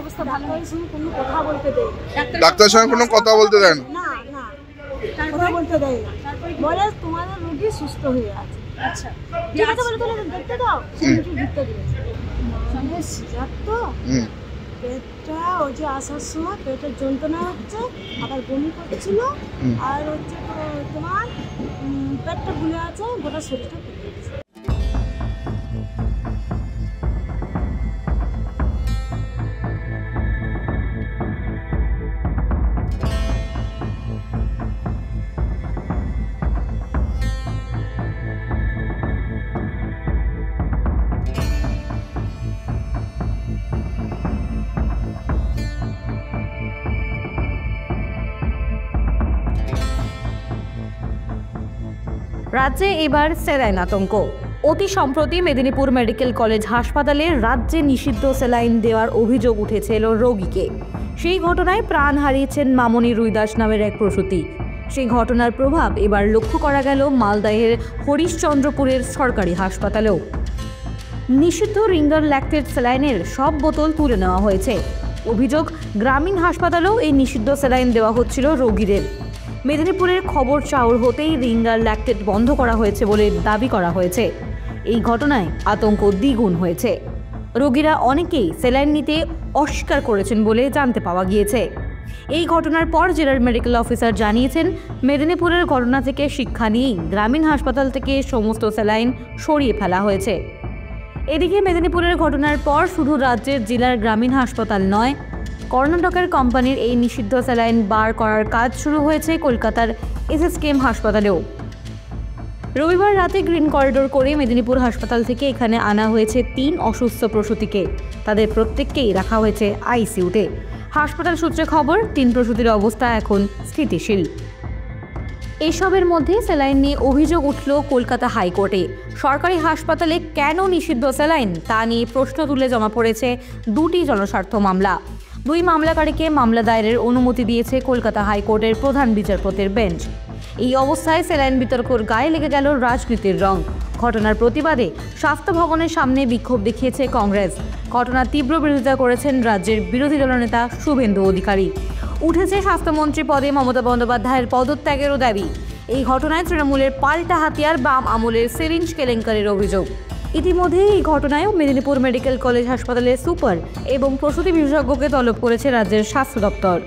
অবস্থা ভালো হয়েছে, কোনো কথা বলতে দেয় ডাক্তারের সঙ্গে কোনো কথা বলতে দেন না, না কথা বলতে দেয় না, বলে তোমাদের রোগী সুস্থ হয়ে আছে। আচ্ছা, ঠিক আছে বলে তাহলে দেখতে দাও, সিগনেচার দিতে দিবে। মানে সিজার তো পেটটা ওই যে আসার সময় পেটের যন্ত্রণা হচ্ছে, আবার বমি করছিল, আর হচ্ছে তোমার পেটটা ফুলে আছে, গোটা শরীরটা ফুলে আছে। রাজ্যে এবার স্যালাইন আতঙ্ক। অতি সম্প্রতি মেদিনীপুর মেডিকেল কলেজ হাসপাতালে রাজ্যে নিষিদ্ধ স্যালাইন দেওয়ার অভিযোগ উঠেছিল রোগীকে। সেই ঘটনায় প্রাণ হারিয়েছেন মামনি রুইদাস নামের এক প্রসূতি। সেই ঘটনার প্রভাব এবার লক্ষ্য করা গেল মালদহের হরিশ্চন্দ্রপুরের সরকারি হাসপাতালেও। নিষিদ্ধ রিঙ্গার ল্যাকটেড স্যালাইনের সব বোতল তুলে নেওয়া হয়েছে। অভিযোগ, গ্রামীণ হাসপাতালেও এই নিষিদ্ধ স্যালাইন দেওয়া হচ্ছিল রোগীদের। মেদিনীপুরের খবর চাউর হতেই রিঙ্গার ল্যাকটেড বন্ধ করা হয়েছে বলে দাবি করা হয়েছে। এই ঘটনায় আতঙ্ক দ্বিগুণ হয়েছে। রোগীরা অনেকেই স্যালাইন নিতে অস্বীকার করেছেন বলে জানতে পাওয়া গিয়েছে। এই ঘটনার পর জেলার মেডিকেল অফিসার জানিয়েছেন, মেদিনীপুরের ঘটনা থেকে শিক্ষা নিয়েই গ্রামীণ হাসপাতাল থেকে সমস্ত স্যালাইন সরিয়ে ফেলা হয়েছে। এদিকে মেদিনীপুরের ঘটনার পর শুধু রাজ্যের জেলার গ্রামীণ হাসপাতাল নয়, কর্ণাটকের কোম্পানির এই নিষিদ্ধ স্যালাইন বার করার কাজ শুরু হয়েছে কলকাতার এসএসকেএম হাসপাতালেও। রবিবার রাতে গ্রিন করিডোর করে মেদিনীপুর হাসপাতাল থেকে এখানে আনা হয়েছে 3 অসুস্থ প্রসূতিকে। তাদের প্রত্যেককেই রাখা হয়েছে আইসিইউতে। হাসপাতাল সূত্রে খবর, 3 প্রসূতির অবস্থা এখন স্থিতিশীল। এসবের মধ্যে স্যালাইন নিয়ে অভিযোগ উঠল কলকাতা হাইকোর্টে। সরকারি হাসপাতালে কেন নিষিদ্ধ স্যালাইন তা নিয়ে প্রশ্ন তুলে জমা পড়েছে 2টি জনস্বার্থ মামলা। 2 মামলাকারীকে মামলা দায়েরের অনুমতি দিয়েছে কলকাতা হাইকোর্টের প্রধান বিচারপতির বেঞ্চ। এই অবস্থায় স্যালাইন বিতর্কর গায়ে লেগে গেল রাজনীতির রং। ঘটনার প্রতিবাদে স্বাস্থ্য ভবনের সামনে বিক্ষোভ দেখিয়েছে কংগ্রেস। ঘটনার তীব্র বিরোধিতা করেছেন রাজ্যের বিরোধী দলনেতা শুভেন্দু অধিকারী। উঠেছে স্বাস্থ্যমন্ত্রী পদে মমতা বন্দ্যোপাধ্যায়ের পদত্যাগেরও দাবি। এই ঘটনায় তৃণমূলের পাল্টা হাতিয়ার বাম আমলের সিরিঞ্জ কেলেঙ্কারির অভিযোগ। ইতিমধ্যে এই ঘটনায়ও মেদিনীপুর মেডিকেল কলেজ হাসপাতালের সুপার এবং প্রসূতি বিশেষজ্ঞকে তলব করেছে রাজ্যের স্বাস্থ্য দপ্তর।